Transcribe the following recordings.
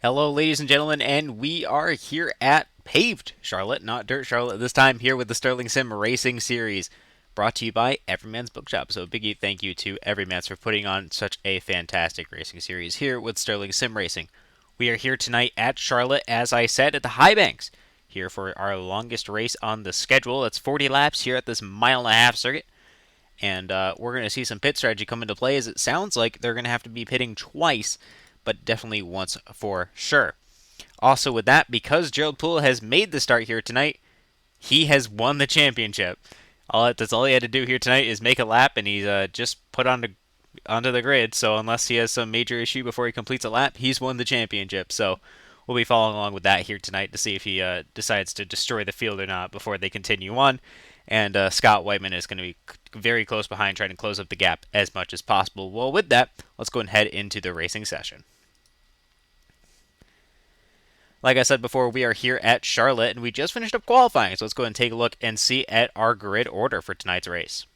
Hello, ladies and gentlemen, and we are here at Paved Charlotte, not Dirt Charlotte this time, here with the Stirling Sim Racing Series, brought to you by Everyman's Bookshop. So a big thank you to Everyman's for putting on such a fantastic racing series here with Stirling Sim Racing. We are here tonight at Charlotte, as I said, at the High Banks, here for our longest race on the schedule. It's 40 laps here at this mile-and-a-half circuit, and we're going to see some pit strategy come into play, as it sounds like they're going to have to be pitting twice, but definitely once for sure. Also with that, because Gerald Poole has made the start here tonight, he has won the championship. That's all he had to do here tonight is make a lap, and he's just put onto the grid. So unless he has some major issue before he completes a lap, he's won the championship. So we'll be following along with that here tonight to see if he decides to destroy the field or not before they continue on. And Scott Whiteman is going to be very close behind, trying to close up the gap as much as possible. Well, with that, let's go and head into the racing session. Like I said before, we are here at Charlotte, and we just finished up qualifying, so let's go ahead and take a look and see at our grid order for tonight's race.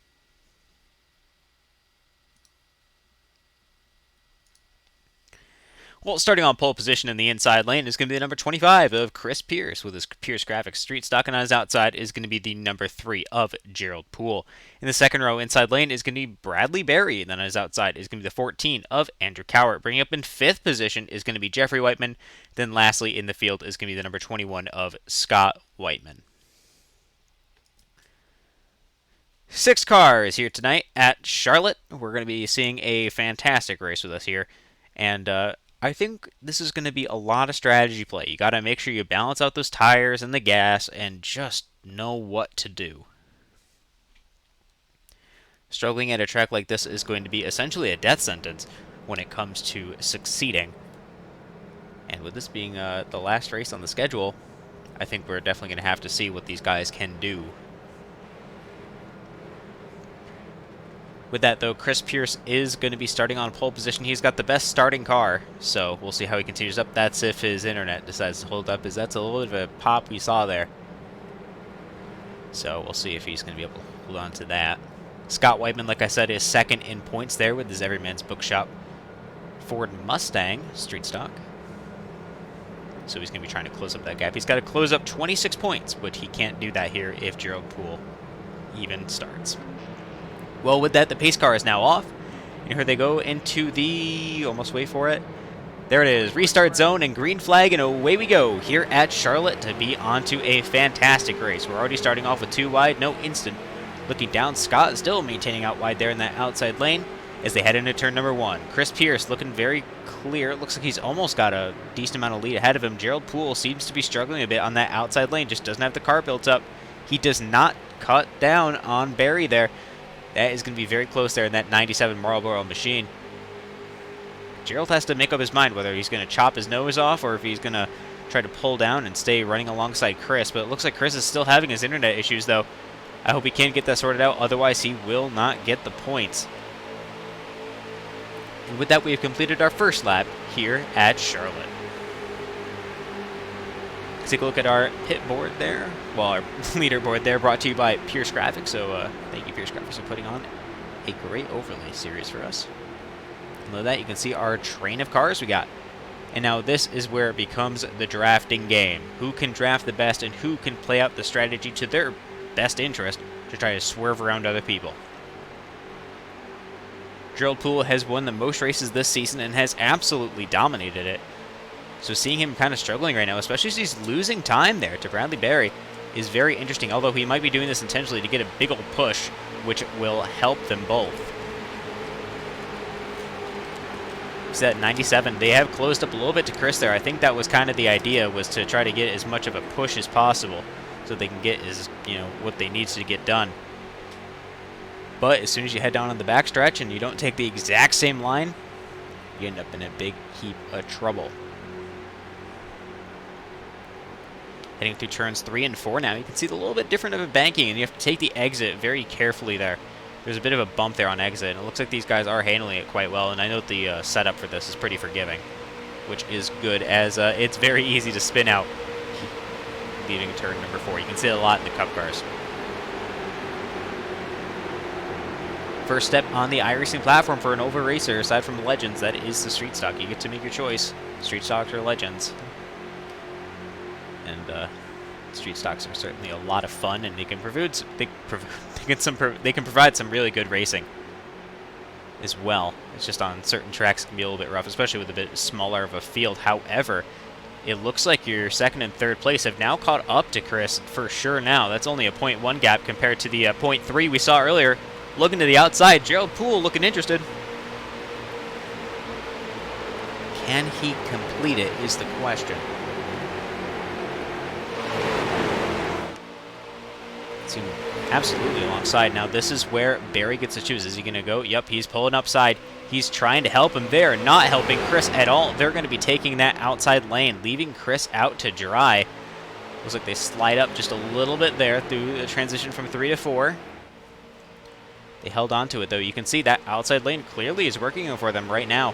Well, starting on pole position in the inside lane is going to be the number 25 of Chris Pierce with his Pierce Graphics Street Stock, and on his outside is going to be the number 3 of Gerald Poole. In the second row inside lane is going to be Bradley Berry, and then on his outside is going to be the 14 of Andrew Cowart. Bringing up in fifth position is going to be Jeffrey Whiteman. Then lastly in the field is going to be the number 21 of Scott Whiteman. 6 cars here tonight at Charlotte. We're going to be seeing a fantastic race with us here, and I think this is going to be a lot of strategy play. You got to make sure you balance out those tires and the gas and just know what to do. Struggling at a track like this is going to be essentially a death sentence when it comes to succeeding. And with this being the last race on the schedule, I think we're definitely going to have to see what these guys can do. With that, though, Chris Pierce is going to be starting on pole position. He's got the best starting car, so we'll see how he continues up. That's if his internet decides to hold up, as that's a little bit of a pop we saw there. So we'll see if he's going to be able to hold on to that. Scott Whiteman, like I said, is second in points there with his Everyman's Bookshop Ford Mustang Street Stock. So he's going to be trying to close up that gap. He's got to close up 26 points, but he can't do that here if Gerald Poole even starts. Well, with that, the pace car is now off. And here they go into the... almost wait for it. There it is. Restart zone and green flag, and away we go here at Charlotte to be onto a fantastic race. We're already starting off with 2 wide, no instant. Looking down, Scott is still maintaining out wide there in that outside lane as they head into turn number 1. Chris Pierce looking very clear. It looks like he's almost got a decent amount of lead ahead of him. Gerald Poole seems to be struggling a bit on that outside lane. Just doesn't have the car built up. He does not cut down on Barry there. That is going to be very close there in that 97 Marlboro machine. Gerald has to make up his mind whether he's going to chop his nose off or if he's going to try to pull down and stay running alongside Chris. But it looks like Chris is still having his internet issues, though. I hope he can get that sorted out. Otherwise, he will not get the points. And with that, we have completed our first lap here at Charlotte. Let's take a look at our pit board there. Well, our leaderboard there, brought to you by Pierce Graphics. So thank you, Pierce Graphics, for putting on a great overlay series for us. Below that, you can see our train of cars we got. And now this is where it becomes the drafting game. Who can draft the best and who can play out the strategy to their best interest to try to swerve around other people. Gerald Poole has won the most races this season and has absolutely dominated it. So seeing him kind of struggling right now, especially as he's losing time there to Bradley Berry, is very interesting, although he might be doing this intentionally to get a big old push, which will help them both. He's at 97. They have closed up a little bit to Chris there. I think that was kind of the idea, was to try to get as much of a push as possible so they can get what they need to get done. But as soon as you head down on the backstretch and you don't take the exact same line, you end up in a big heap of trouble. Heading through turns 3 and 4 now, you can see a little bit different of a banking, and you have to take the exit very carefully there There's a bit of a bump there on exit, and it looks like these guys are handling it quite well, and I know the setup for this is pretty forgiving, which is good, as it's very easy to spin out leaving turn number 4. You can see it a lot in the Cup cars. First step on the iRacing platform for an over racer, aside from Legends, that is the Street Stock. You get to make your choice. Street Stocks or Legends. And Street Stocks are certainly a lot of fun, and they can provide some really good racing as well. It's just on certain tracks it can be a little bit rough, especially with a bit smaller of a field. However, it looks like your second and third place have now caught up to Chris for sure now. That's only a 0.1 gap compared to the 0.3 we saw earlier. Looking to the outside, Gerald Poole looking interested. Can he complete it is the question. It's absolutely alongside. Now this is where Barry gets to choose. Is he going to go? Yep, he's pulling upside. He's trying to help him there, not helping Chris at all. They're going to be taking that outside lane, leaving Chris out to dry. Looks like they slide up just a little bit there through the transition from 3 to 4. They held on to it, though. You can see that outside lane clearly is working for them right now.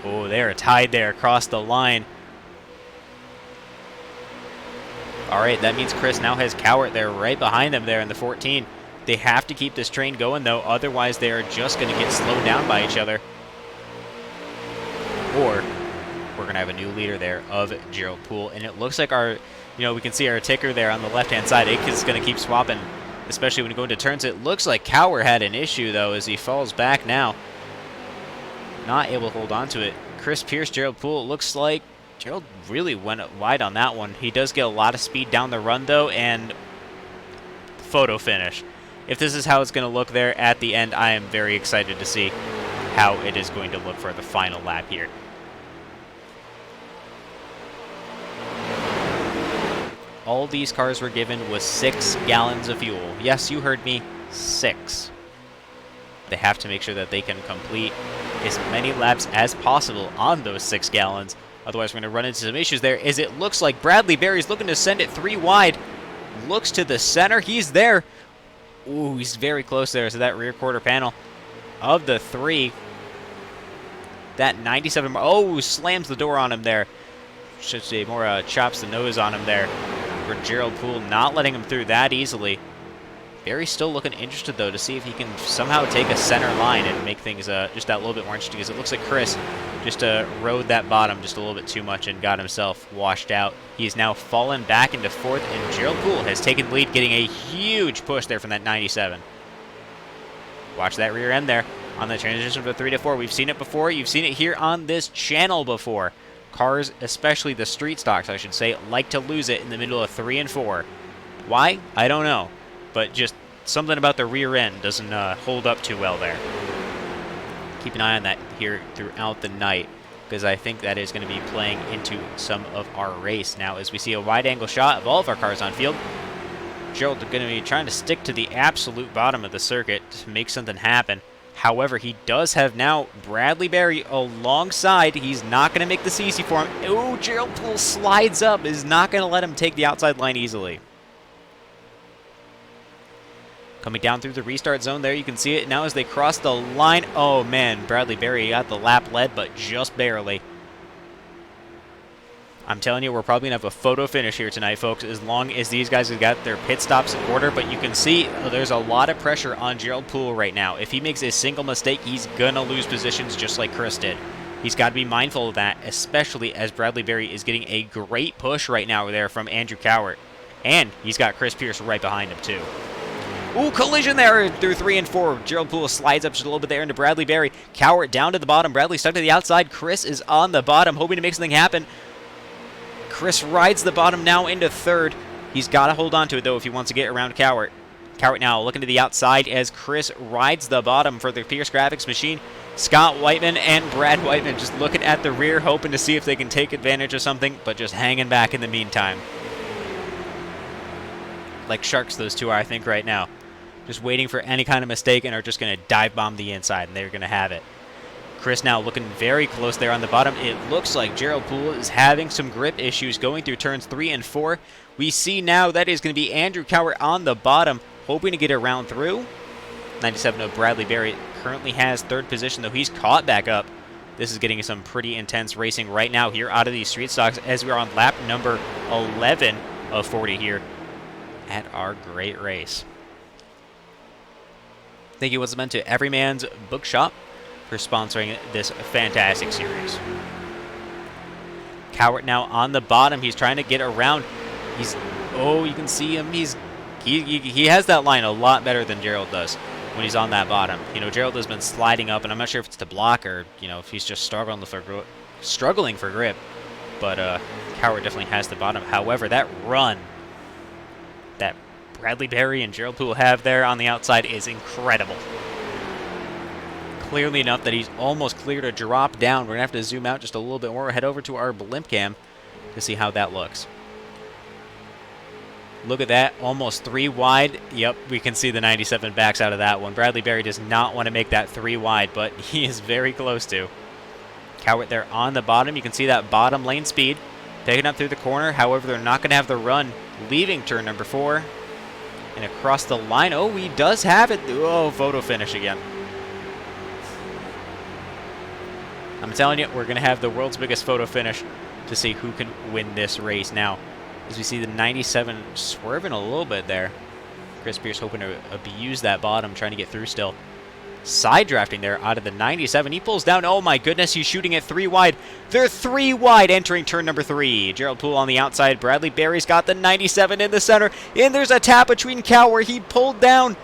Oh, they're tied there across the line. All right, that means Chris now has Cowart there right behind them there in the 14. They have to keep this train going, though. Otherwise, they're just going to get slowed down by each other. Or we're going to have a new leader there of Gerald Poole. And it looks like we can see our ticker there on the left-hand side. It is going to keep swapping, especially when you go into turns. It looks like Cowart had an issue, though, as he falls back now. Not able to hold on to it. Chris Pierce, Gerald Poole, it looks like Gerald really went wide on that one. He does get a lot of speed down the run, though, and photo finish. If this is how it's going to look there at the end, I am very excited to see how it is going to look for the final lap here. All these cars were given with 6 gallons of fuel. Yes, you heard me, 6. They have to make sure that they can complete as many laps as possible on those 6 gallons. Otherwise, we're going to run into some issues there, as it looks like Bradley Berry's looking to send it 3 wide. Looks to the center. He's there. Ooh, he's very close there to that rear quarter panel of the 3. That 97. Oh, slams the door on him there. Should say more chops the nose on him there for Gerald Poole, not letting him through that easily. Barry's still looking interested, though, to see if he can somehow take a center line and make things just that little bit more interesting, because it looks like Chris just rode that bottom just a little bit too much and got himself washed out. He's now fallen back into 4th, and Gerald Poole has taken the lead, getting a huge push there from that 97. Watch that rear end there on the transition from 3 to 4. We've seen it before. You've seen it here on this channel before. Cars, especially the street stocks, I should say, like to lose it in the middle of 3 and 4. Why? I don't know. But just something about the rear end doesn't hold up too well there. Keep an eye on that here throughout the night, because I think that is going to be playing into some of our race. Now, as we see a wide-angle shot of all of our cars on field, Gerald going to be trying to stick to the absolute bottom of the circuit to make something happen. However, he does have now Bradley Berry alongside. He's not going to make this easy for him. Oh, Gerald Poole slides up. Is not going to let him take the outside line easily. Coming down through the restart zone there, you can see it now as they cross the line. Oh, man, Bradley Berry got the lap led, but just barely. I'm telling you, we're probably going to have a photo finish here tonight, folks, as long as these guys have got their pit stops in order. But you can see there's a lot of pressure on Gerald Poole right now. If he makes a single mistake, he's going to lose positions just like Chris did. He's got to be mindful of that, especially as Bradley Berry is getting a great push right now there from Andrew Cowart. And he's got Chris Pierce right behind him, too. Ooh, collision there through 3 and 4. Gerald Poole slides up just a little bit there into Bradley Berry. Cowart down to the bottom. Bradley stuck to the outside. Chris is on the bottom, hoping to make something happen. Chris rides the bottom now into 3rd. He's got to hold on to it, though, if he wants to get around Cowart. Cowart now looking to the outside as Chris rides the bottom for the Pierce Graphics machine. Scott Whiteman and Brad Whiteman just looking at the rear, hoping to see if they can take advantage of something, but just hanging back in the meantime. Like sharks, those two are, I think, right now. Just waiting for any kind of mistake and are just going to dive bomb the inside, and they're going to have it. Chris now looking very close there on the bottom. It looks like Gerald Poole is having some grip issues going through turns 3 and 4. We see now that is going to be Andrew Cowart on the bottom, hoping to get around through. 97 of Bradley Berry currently has third position, though he's caught back up. This is getting some pretty intense racing right now here out of these street stocks as we are on lap number 11 of 40 here at our great race. Thank you once again to Everyman's Bookshop for sponsoring this fantastic series. Cowart now on the bottom. He's trying to get around. You can see him. He has that line a lot better than Gerald does when he's on that bottom. You know, Gerald has been sliding up, and I'm not sure if it's to block or, you know, if he's just struggling for grip. But Cowart definitely has the bottom. However, that run that Bradley Berry and Gerald Poole have there on the outside is incredible. Clearly enough that he's almost clear to drop down. We're going to have to zoom out just a little bit more. Head over to our blimp cam to see how that looks. Look at that, almost 3 wide. Yep, we can see the 97 backs out of that one. Bradley Berry does not want to make that 3 wide, but he is very close to. Cowart there on the bottom. You can see that bottom lane speed taking up through the corner. However, they're not going to have the run leaving turn number 4. And across the line. Oh, he does have it. Oh, photo finish again. I'm telling you, we're going to have the world's biggest photo finish to see who can win this race. Now, as we see the 97 swerving a little bit there. Chris Pierce hoping to abuse that bottom, trying to get through still. Side drafting there out of the 97. He pulls down. Oh my goodness, he's shooting it 3 wide. They're 3 wide entering turn number 3. Gerald Poole on the outside. Bradley Berry's got the 97 in the center. And there's a tap between Cal where he pulled down.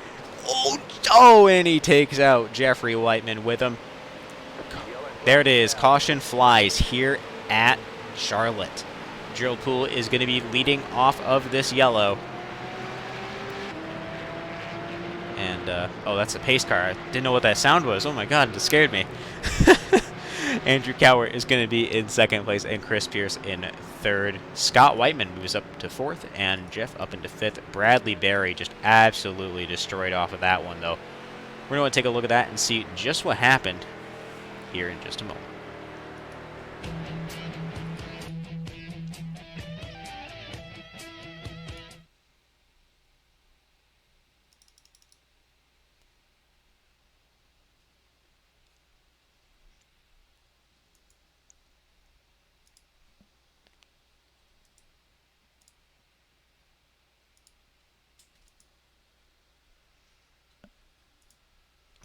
Oh, and he takes out Jeffrey Whiteman with him. There it is. Caution flies here at Charlotte. Gerald Poole is going to be leading off of this yellow. And, oh, that's a pace car. I didn't know what that sound was. Oh, my God, it scared me. Andrew Cowart is going to be in second place and Chris Pierce in third. Scott Whiteman moves up to fourth and Jeff up into fifth. Bradley Berry just absolutely destroyed off of that one, though. We're going to take a look at that and see just what happened here in just a moment.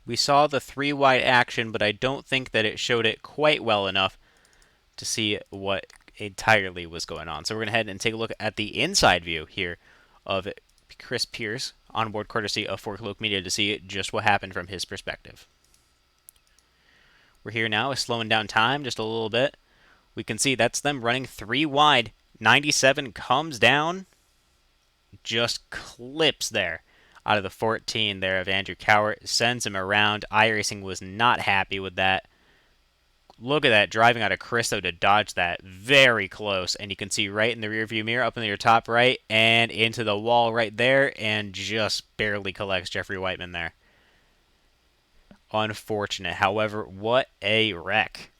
We saw the 3 wide action, but I don't think that it showed it quite well enough to see what entirely was going on. So we're going to head and take a look at the inside view here of Chris Pierce, on board courtesy of Fork Loke Media, to see just what happened from his perspective. We're here now, slowing down time just a little bit. We can see that's them running 3 wide. 97 comes down, just clips there out of the 14 there of Andrew Cowart, sends him around. iRacing was not happy with that. Look at that, driving out of Chris, though, to dodge that. Very close, and you can see right in the rearview mirror, up in your top right, and into the wall right there, and just barely collects Jeffrey Whiteman there. Unfortunate. However, what a wreck.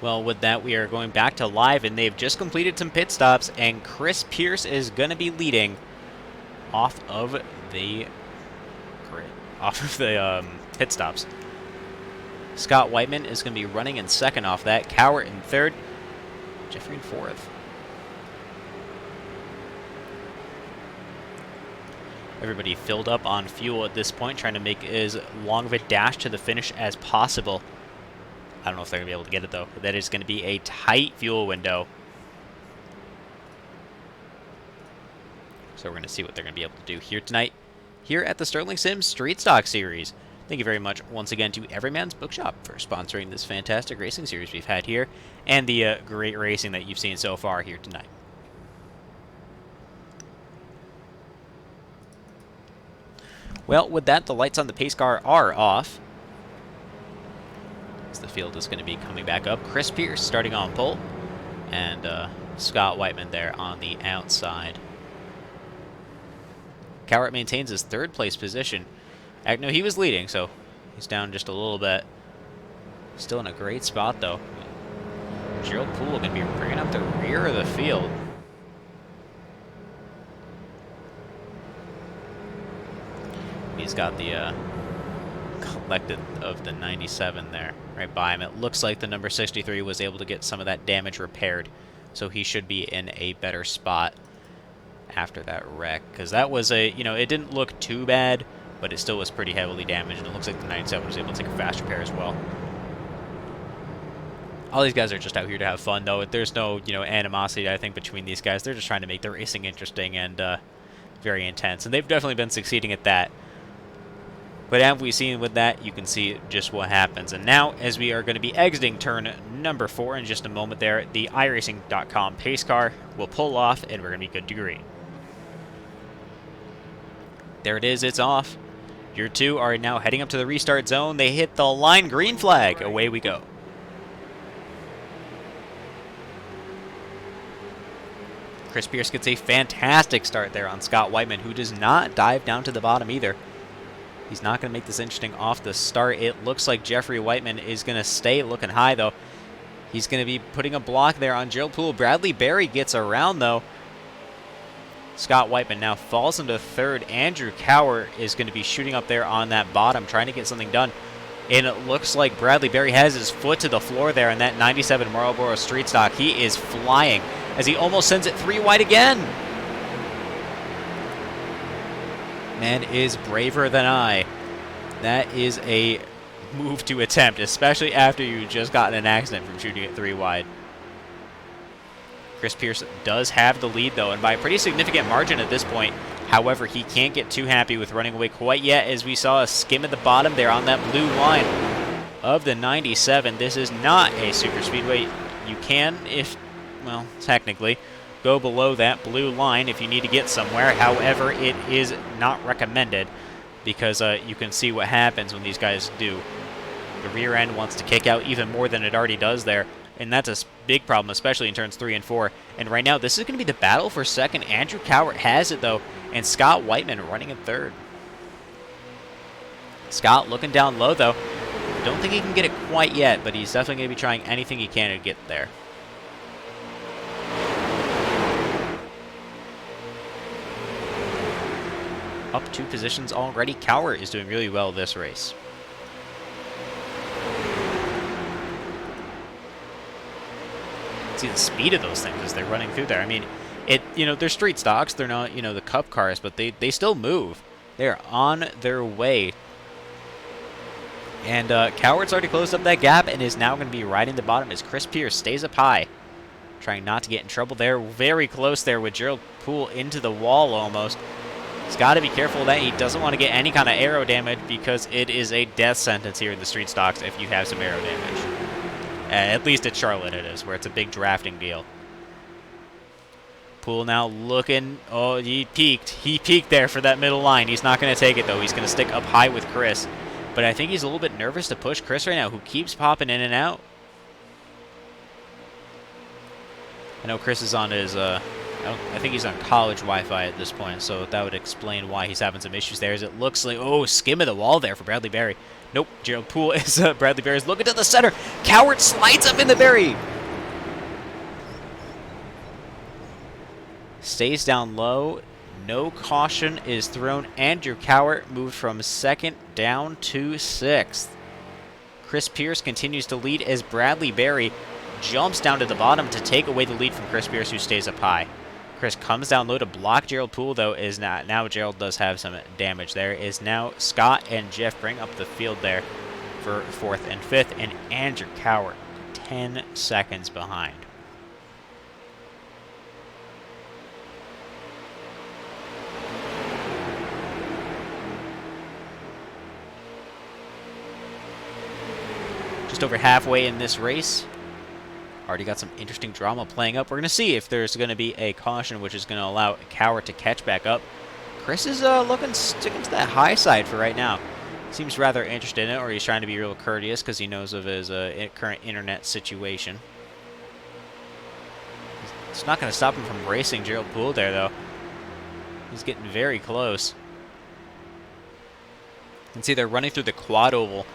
Well, with that, we are going back to live, and they've just completed some pit stops, and Chris Pierce is going to be leading off of the pit stops. Scott Whiteman is going to be running in second off that. Cowart in third. Jeffrey in fourth. Everybody filled up on fuel at this point, trying to make as long of a dash to the finish as possible. I don't know if they're going to be able to get it, though. That is going to be a tight fuel window. So we're going to see what they're going to be able to do here tonight, here at the Stirling Sim Street Stock Series. Thank you very much once again to Everyman's Bookshop for sponsoring this fantastic racing series we've had here, and the great racing that you've seen so far here tonight. Well, with that, the lights on the pace car are off. The field is going to be coming back up. Chris Pierce starting on pole, and Scott Whiteman there on the outside. Cowart maintains his third place position. No, he was leading, so He's down just a little bit. Still in a great spot, though. Gerald Poole going to be bringing up the rear of the field. He's got the collected of the 97 there right by him. It looks like the number 63 was able to get some of that damage repaired, so he should be in a better spot after that wreck, because that was a, you know, it didn't look too bad, but it still was pretty heavily damaged, and it looks like the 97 was able to take a fast repair as well. All these guys are just out here to have fun, though. There's no, you know, animosity, I think, between these guys. They're just trying to make the racing interesting and very intense, and they've definitely been succeeding at that. But as we've seen with that, you can see just what happens. And now, as we are going to be exiting turn number 4 in just a moment there, the iRacing.com pace car will pull off, and we're going to be good to green. There it is, it's off. Your two are now heading up to the restart zone. They hit the line, green flag. Away we go. Chris Pierce gets a fantastic start there on Scott Whiteman, who does not dive down to the bottom either. He's not going to make this interesting off the start. It looks like Jeffrey Whiteman is going to stay looking high, though. He's going to be putting a block there on Gerald Poole. Bradley Berry gets around, though. Scott Whiteman now falls into third. Andrew Cower is going to be shooting up there on that bottom, trying to get something done. And it looks like Bradley Berry has his foot to the floor there in that 97 Marlboro Street Stock. He is flying as he almost sends it 3 wide again. Man is braver than I. That is a move to attempt, especially after you just got in an accident from shooting it 3 wide. Chris Pierce does have the lead, though, and by a pretty significant margin at this point. However, he can't get too happy with running away quite yet, as we saw a skim at the bottom there on that blue line of the 97. This is not a super speedway. You can, if, well, technically, go below that blue line if you need to get somewhere. However, it is not recommended, because you can see what happens when these guys do. The rear end wants to kick out even more than it already does there, and that's a big problem, especially in turns 3 and 4. And right now, this is going to be the battle for second. Andrew Cowart has it, though, and Scott Whiteman running in third. Scott looking down low, though. Don't think he can get it quite yet, but he's definitely going to be trying anything he can to get there. Up 2 positions already. Cowart is doing really well this race. See the speed of those things as they're running through there. I mean, they're street stocks. They're not, the cup cars, but they still move. They're on their way. And Cowart's already closed up that gap and is now going to be riding the bottom as Chris Pierce stays up high. Trying not to get in trouble there. Very close there with Gerald Poole into the wall almost. He's got to be careful of that. He doesn't want to get any kind of aero damage, because it is a death sentence here in the street stocks if you have some aero damage. At least at Charlotte it is, where it's a big drafting deal. Poole now looking. Oh, he peaked. He peaked there for that middle line. He's not going to take it, though. He's going to stick up high with Chris. But I think he's a little bit nervous to push Chris right now, who keeps popping in and out. I know Chris is on his, I think he's on college Wi-Fi at this point, so that would explain why he's having some issues there. As it looks like, oh, skim of the wall there for Bradley Berry. Nope, Gerald Poole is Bradley Berry's looking to the center. Cowart slides up in the Berry. Stays down low. No caution is thrown. Andrew Cowart moved from 2nd down to 6th. Chris Pierce continues to lead as Bradley Berry jumps down to the bottom to take away the lead from Chris Pierce, who stays up high. Chris comes down low to block Gerald Poole, though. Is not now. Gerald does have some damage there. Is now Scott and Jeff bring up the field there for 4th and 5th, and Andrew Cowart 10 seconds behind. Just over halfway in this race. Already got some interesting drama playing up. We're going to see if there's going to be a caution, which is going to allow Cowart to catch back up. Chris is sticking to that high side for right now. Seems rather interested in it, or he's trying to be real courteous because he knows of his current internet situation. It's not going to stop him from racing Gerald Poole there, though. He's getting very close. You can see they're running through the quad oval.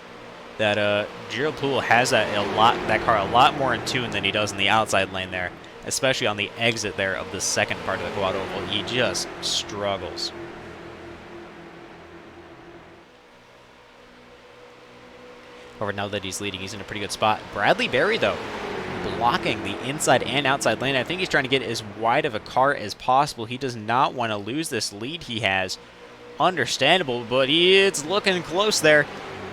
That Gerald Poole has that car a lot more in tune than he does in the outside lane there, especially on the exit there of the second part of the quad oval. He just struggles. However, now that he's leading, he's in a pretty good spot. Bradley Berry, though, blocking the inside and outside lane. I think he's trying to get as wide of a car as possible. He does not want to lose this lead he has. Understandable, but it's looking close there.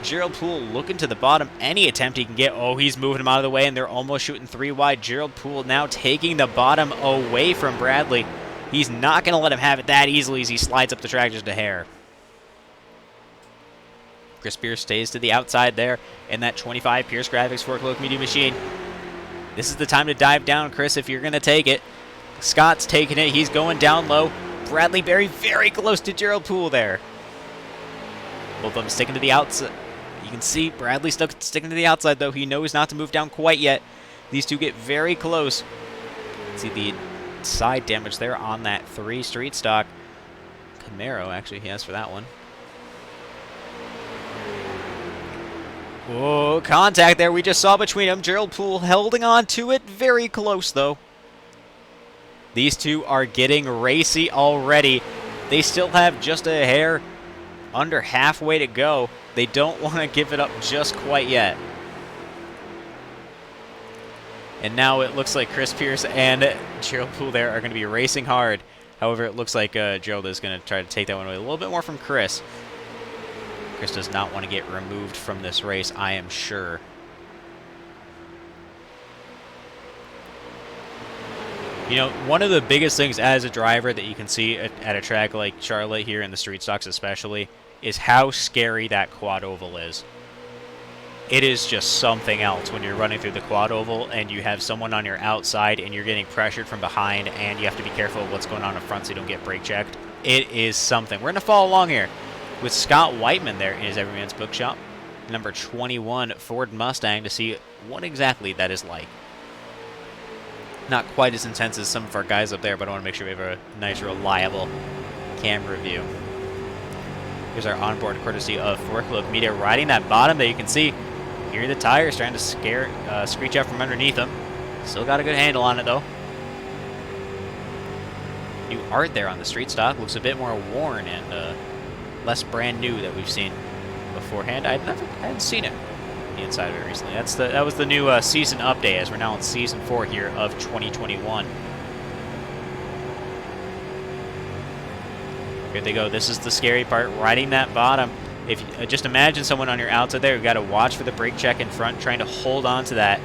Gerald Poole looking to the bottom. Any attempt he can get. Oh, he's moving him out of the way, and they're almost shooting 3 wide. Gerald Poole now taking the bottom away from Bradley. He's not going to let him have it that easily as he slides up the track just a hair. Chris Pierce stays to the outside there in that 25 Pierce Graphics forklift media machine. This is the time to dive down, Chris, if you're going to take it. Scott's taking it. He's going down low. Bradley Berry very close to Gerald Poole there. Both of them sticking to the outside. You can see Bradley sticking to the outside, though. He knows not to move down quite yet. These two get very close. See the side damage there on that 3 street stock. Camaro, actually, he has for that one. Oh, contact there we just saw between them. Gerald Poole holding on to it. Very close, though. These two are getting racy already. They still have just a hair under halfway to go. They don't want to give it up just quite yet. And now it looks like Chris Pierce and Gerald Poole there are going to be racing hard. However, it looks like Gerald is going to try to take that one away a little bit more from Chris. Chris does not want to get removed from this race, I am sure. You know, one of the biggest things as a driver that you can see at a track like Charlotte here in the street stocks especially is how scary that quad oval is. It is just something else when you're running through the quad oval and you have someone on your outside and you're getting pressured from behind and you have to be careful of what's going on in front so you don't get brake checked. It is something. We're going to follow along here with Scott Whiteman there in his Everyman's Bookshop. Number 21 Ford Mustang to see what exactly that is like. Not quite as intense as some of our guys up there, but I want to make sure we have a nice, reliable camera view. Here's our onboard courtesy of Forklift Media riding that bottom that you can see. Here are the tires trying to screech out from underneath them. Still got a good handle on it, though. New art there on the street stock. Looks a bit more worn and less brand new that we've seen beforehand. I hadn't seen it on the inside of it recently. That was the new season update, as we're now in season 4 here of 2021. Here they go. This is the scary part, riding that bottom. If you, just imagine someone on your outside there, you've got to watch for the brake check in front, trying to hold on to that.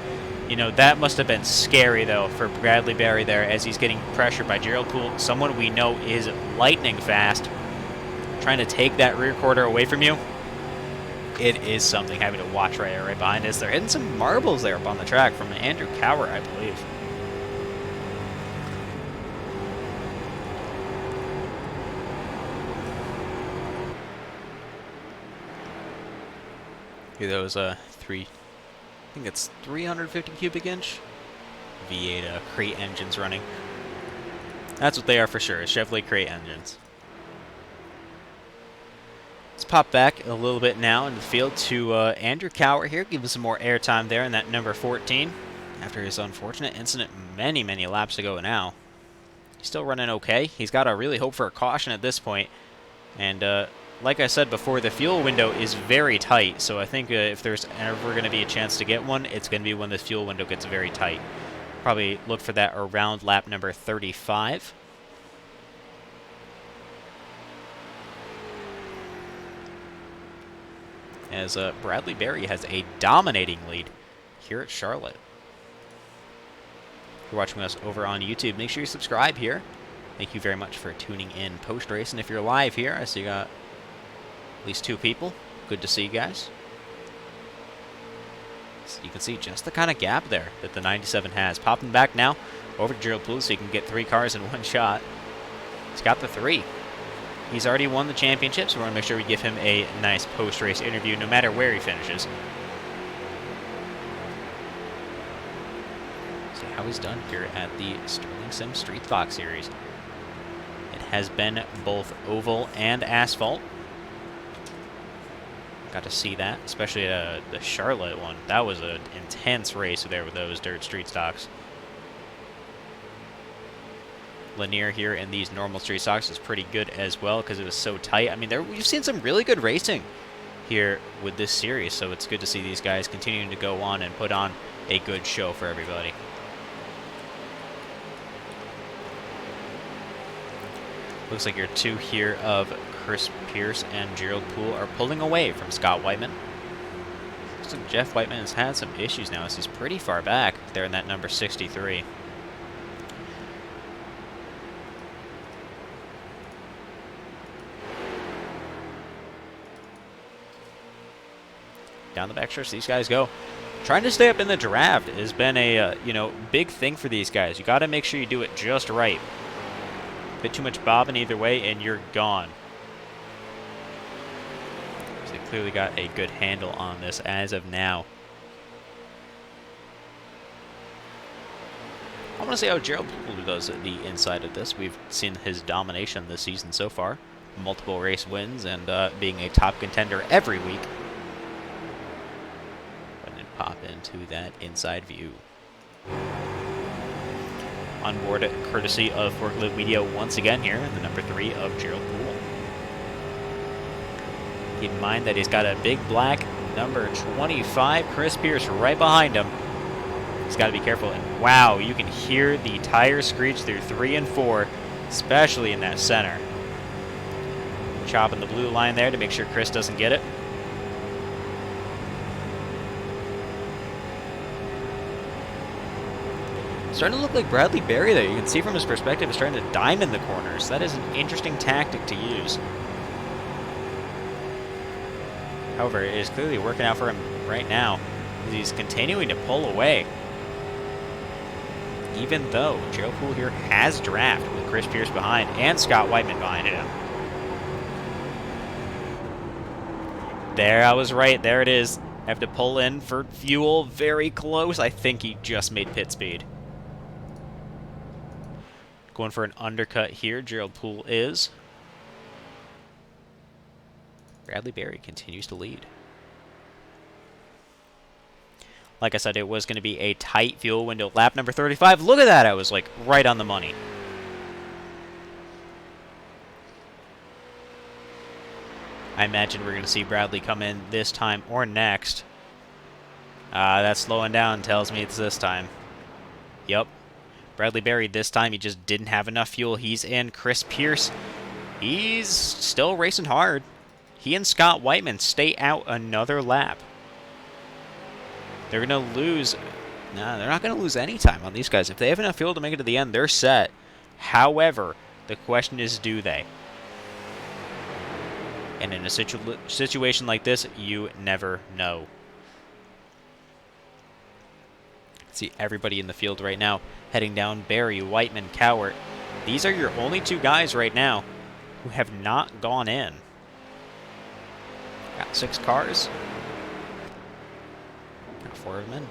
You know, that must have been scary, though, for Bradley Berry there as he's getting pressured by Gerald Poole, someone we know is lightning fast, trying to take that rear quarter away from you. It is something having to watch right behind us. They're hitting some marbles there up on the track from Andrew Cower, I believe. Here those I think it's 350 cubic inch V8 crate engines running. That's what they are for sure, Chevrolet crate engines. Let's pop back a little bit now in the field to Andrew Cower here. Give him some more airtime there in that number 14. After his unfortunate incident many laps ago now. He's still running okay. He's got to really hope for a caution at this point. And like I said before, the fuel window is very tight. So I think if there's ever going to be a chance to get one, it's going to be when the fuel window gets very tight. Probably look for that around lap number 35. As Bradley Berry has a dominating lead here at Charlotte. If you're watching us over on YouTube, make sure you subscribe here. Thank you very much for tuning in post-race. And if you're live here, I see you got at least 2 people. Good to see you guys. So you can see just the kind of gap there that the 97 has. Popping back now over to Gerald Poole so he can get 3 cars in one shot. He's got the 3. He's already won the championship, so we're going to make sure we give him a nice post-race interview no matter where he finishes. See how he's done here at the Stirling Sim Street Stock Series. It has been both oval and asphalt. Got to see that, especially the Charlotte one. That was an intense race there with those dirt street stocks. Lanier here in these normal street stocks is pretty good as well because it was so tight. I mean, we've seen some really good racing here with this series, so it's good to see these guys continuing to go on and put on a good show for everybody. Looks like your two here of Chris Pierce and Gerald Poole are pulling away from Scott Whiteman. Looks like Jeff Whiteman has had some issues now as he's pretty far back there in that number 63. Down the backstretch, these guys go. Trying to stay up in the draft has been a big thing for these guys. You got to make sure you do it just right. A bit too much bobbing either way, and you're gone. So they clearly got a good handle on this as of now. I want to see how Gerald Poole does at the inside of this. We've seen his domination this season so far. Multiple race wins and being a top contender every week. Pop into that inside view. On board, courtesy of Forklift Media once again here, the number 3 of Gerald Poole. Keep in mind that he's got a big black number 25, Chris Pierce, right behind him. He's got to be careful. And wow, you can hear the tires screech through 3 and 4, especially in that center. Chopping the blue line there to make sure Chris doesn't get it. Starting to look like Bradley Berry there. You can see from his perspective, he's trying to diamond the corners. That is an interesting tactic to use. However, it is clearly working out for him right now, as he's continuing to pull away. Even though Gerald Poole here has draft with Chris Pierce behind and Scott Whiteman behind him. There, I was right. There it is. Have to pull in for fuel. Very close. I think he just made pit speed. Going for an undercut here, Gerald Poole is. Bradley Berry continues to lead. Like I said, it was going to be a tight fuel window. Lap number 35. Look at that. I was like right on the money. I imagine we're going to see Bradley come in this time or next. That slowing down tells me it's this time. Yep. Bradley Berry this time, he just didn't have enough fuel. He's in. Chris Pierce, he's still racing hard. He and Scott Whiteman stay out another lap. They're going to lose. No, they're not going to lose any time on these guys. If they have enough fuel to make it to the end, they're set. However, the question is, do they? And in a situation like this, you never know. See everybody in the field right now heading down. Berry, Whiteman, Cowart. These are your only 2 guys right now who have not gone in. Got 6 cars. Got 4 of them in.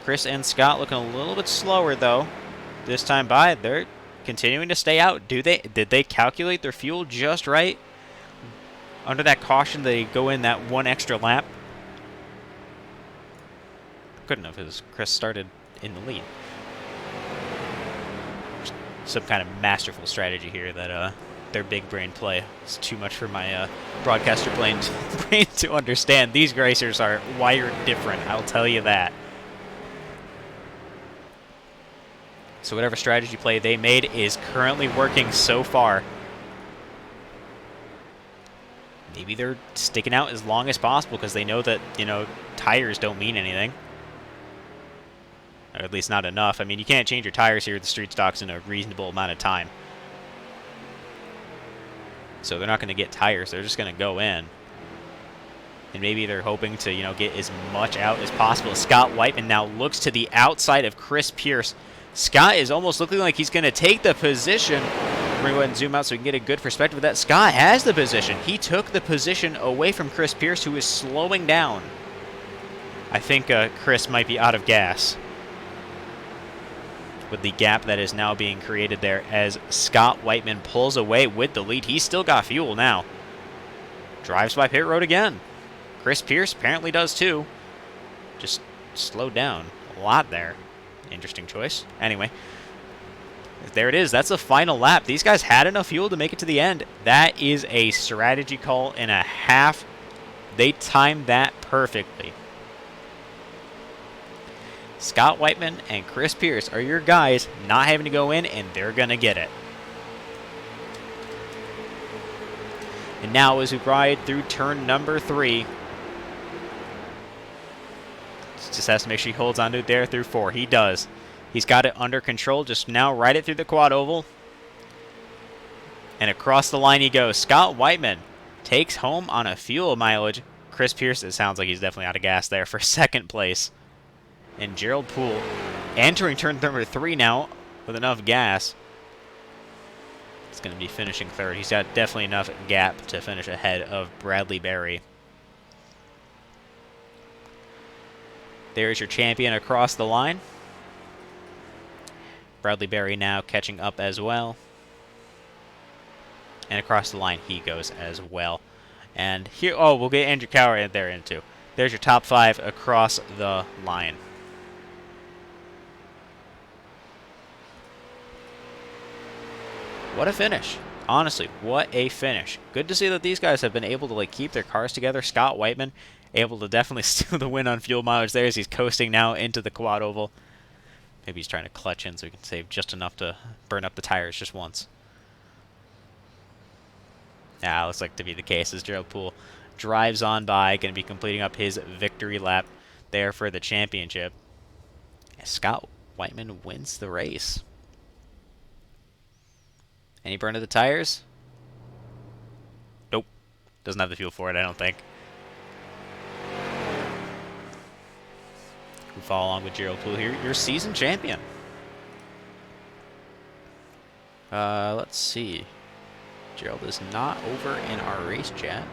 Chris and Scott looking a little bit slower though. This time by, they're continuing to stay out. Did they calculate their fuel just right? Under that caution, they go in that 1 extra lap. Couldn't have, because Chris started in the lead. Some kind of masterful strategy here that their big brain play. It's too much for my broadcaster brain to understand. These racers are wired different, I'll tell you that. So whatever strategy play they made is currently working so far. Maybe they're sticking out as long as possible because they know that, tires don't mean anything. Or at least not enough. I mean, you can't change your tires here at the street stocks in a reasonable amount of time. So they're not going to get tires. They're just going to go in. And maybe they're hoping to, get as much out as possible. Scott Whiteman now looks to the outside of Chris Pierce. Scott is almost looking like he's going to take the position. We're going to go ahead and zoom out so we can get a good perspective of that. Scott has the position. He took the position away from Chris Pierce, who is slowing down. I think Chris might be out of gas with the gap that is now being created there as Scott Whiteman pulls away with the lead. He's still got fuel now. Drives by pit road again. Chris Pierce apparently does too. Just slowed down a lot there. Interesting choice. Anyway, there it is. That's the final lap. These guys had enough fuel to make it to the end. That is a strategy call and a half. They timed that perfectly. Scott Whiteman and Chris Pierce are your guys not having to go in, and they're going to get it. And now as we ride through turn number 3, just has to make sure he holds on to it there through 4. He does. He's got it under control. Just now ride it through the quad oval. And across the line he goes. Scott Whiteman takes home on a fuel mileage. Chris Pierce, it sounds like he's definitely out of gas there for second place. And Gerald Poole entering turn number 3 now with enough gas. It's going to be finishing third. He's got definitely enough gap to finish ahead of Bradley Berry. There's your champion across the line. Bradley Berry now catching up as well. And across the line he goes as well. And here, oh, we'll get Andrew Cower in there in too. There's your top 5 across the line. What a finish. Honestly, what a finish. Good to see that these guys have been able to keep their cars together. Scott Whiteman able to definitely steal the win on fuel mileage there as he's coasting now into the quad oval. Maybe he's trying to clutch in so he can save just enough to burn up the tires just once. Yeah, looks like to be the case as Gerald Poole drives on by, going to be completing up his victory lap there for the championship. As Scott Whiteman wins the race. Any burn of the tires? Nope. Doesn't have the fuel for it, I don't think. We follow along with Gerald Poole here, your season champion. Let's see. Gerald is not over in our race chat.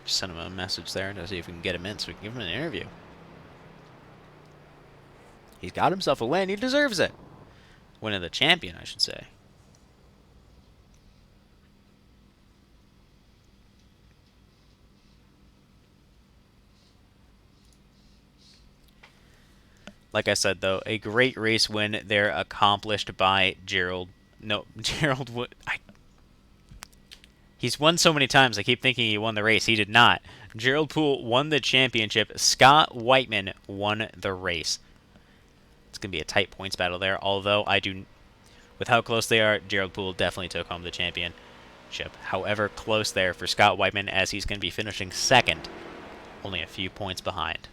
Just send him a message there to see if we can get him in so we can give him an interview. He's got himself a win. He deserves it. Win of the champion, I should say. Like I said, though, a great race win there accomplished by Gerald. No, Gerald Wood. He's won so many times, I keep thinking he won the race. He did not. Gerald Poole won the championship. Scott Whiteman won the race. It's going to be a tight points battle there, although with how close they are, Gerald Poole definitely took home the championship. However, close there for Scott Whiteman as he's going to be finishing second, only a few points behind.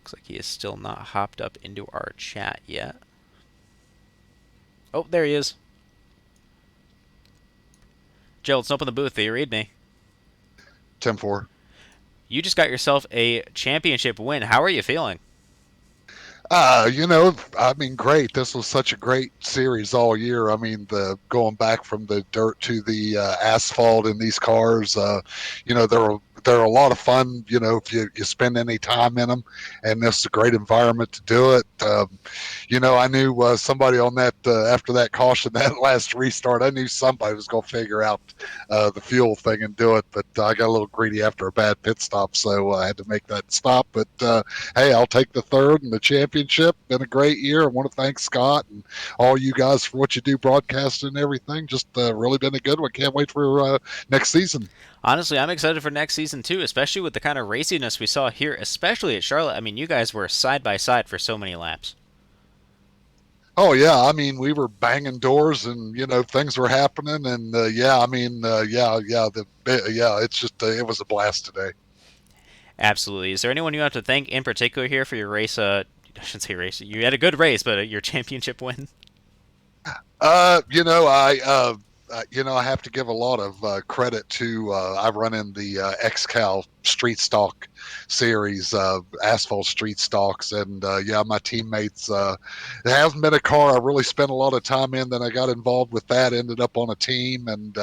Looks like he is still not hopped up into our chat yet. Oh, there he is. Gerald, it's open the booth. Do you read me? 10-4. You just got yourself a championship win. How are you feeling? I mean, great. This was such a great series all year. I mean, the going back from the dirt to the asphalt in these cars, they're a lot of fun, if you spend any time in them, and this is a great environment to do it. I knew somebody on that, after that caution, that last restart, I knew somebody was going to figure out the fuel thing and do it, but I got a little greedy after a bad pit stop, so I had to make that stop. But hey, I'll take the third and the championship. Been a great year. I want to thank Scott and all you guys for what you do, broadcasting and everything. Just really been a good one. Can't wait for next season. Honestly, I'm excited for next season too, especially with the kind of raciness we saw here, especially at Charlotte. I mean, you guys were side by side for so many laps. Oh yeah, I mean, we were banging doors, and things were happening, and it's just it was a blast today. Absolutely. Is there anyone you have to thank in particular here for your race? I shouldn't say race. You had a good race, but your championship win. I I have to give a lot of credit to. I run in the XCal Street Stock series, asphalt street stocks, and yeah, my teammates. It hasn't been a car I really spent a lot of time in. Then I got involved with that, ended up on a team, and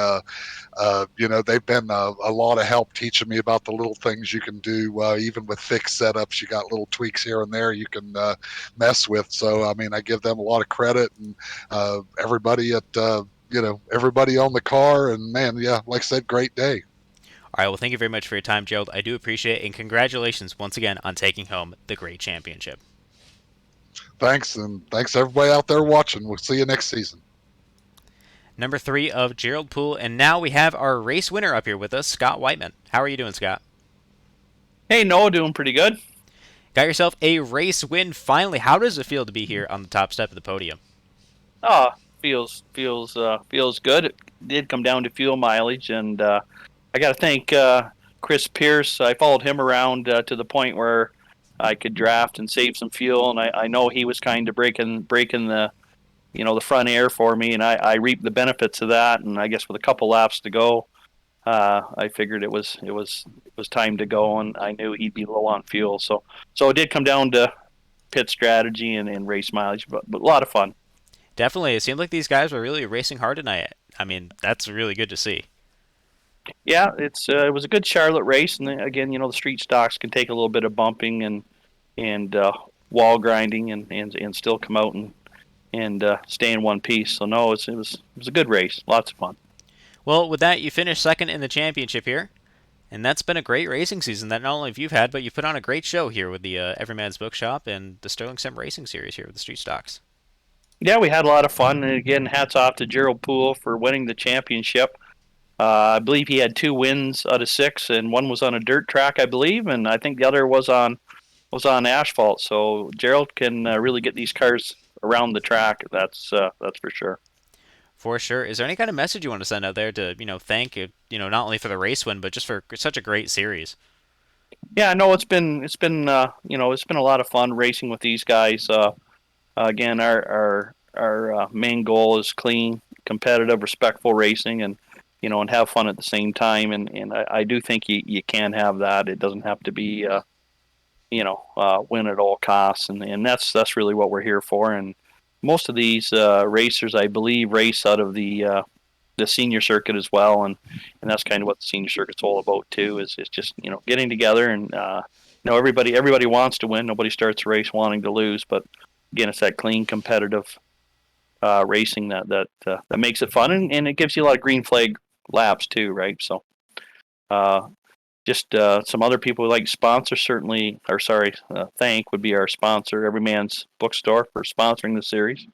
they've been a lot of help teaching me about the little things you can do, even with fixed setups. You got little tweaks here and there you can mess with. So, I mean, I give them a lot of credit, and everybody at everybody on the car. And man, yeah, like I said, great day. All right, well, thank you very much for your time, Gerald. I do appreciate it, and congratulations once again on taking home the great championship. Thanks, and thanks everybody out there watching. We'll see you next season. Number 3 of Gerald Poole, and now we have our race winner up here with us, Scott Whiteman. How are you doing, Scott? Hey, Noah, doing pretty good. Got yourself a race win finally. How does it feel to be here on the top step of the podium? Oh, feels good. It did come down to fuel mileage, and I got to thank Chris Pierce. I followed him around to the point where I could draft and save some fuel, and I know he was kind of breaking the front air for me, and I reaped the benefits of that. And I guess with a couple laps to go, I figured it was time to go, and I knew he'd be low on fuel. So it did come down to pit strategy and race mileage, but a lot of fun. Definitely. It seemed like these guys were really racing hard tonight. I mean, that's really good to see. Yeah, it was a good Charlotte race, and then, again, the street stocks can take a little bit of bumping and wall grinding and still come out and stay in one piece. So no, it was a good race, lots of fun. Well, with that, you finished second in the championship here. And that's been a great racing season that not only have you had, but you've put on a great show here with the Everyman's Bookshop and the Sterling Sim Racing Series here with the Street Stocks. Yeah, we had a lot of fun, and again, hats off to Gerald Poole for winning the championship. I believe he had 2 wins out of 6, and one was on a dirt track, I believe, and I think the other was on asphalt. So Gerald can really get these cars around the track. That's for sure. For sure. Is there any kind of message you want to send out there to, thank you, not only for the race win, but just for such a great series? Yeah, no, it's been a lot of fun racing with these guys. Again, our main goal is clean, competitive, respectful racing, and have fun at the same time. And I do think you can have that. It doesn't have to be win at all costs, and that's really what we're here for. And most of these racers, I believe, race out of the senior circuit as well, and that's kind of what the senior circuit's all about too. Is just getting together and everybody wants to win. Nobody starts a race wanting to lose, but again, it's that clean, competitive racing that makes it fun, and it gives you a lot of green flag laps too, right? So. Just some other people we like sponsor certainly, or sorry, thank would be our sponsor, Everyman's Bookstore, for sponsoring the series,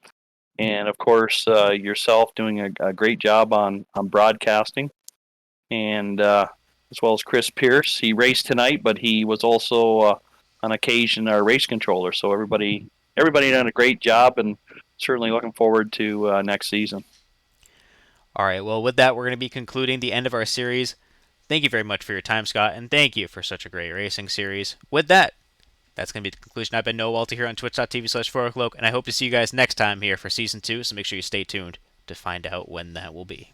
and of course yourself doing a great job on broadcasting, and as well as Chris Pierce. He raced tonight, but he was also on occasion our race controller. So everybody done a great job, and certainly looking forward to next season. All right, well, with that, we're going to be concluding the end of our series. Thank you very much for your time, Scott, and thank you for such a great racing series. With that, that's going to be the conclusion. I've been Noah Walter here on twitch.tv/4o'clock, and I hope to see you guys next time here for Season 2, so make sure you stay tuned to find out when that will be.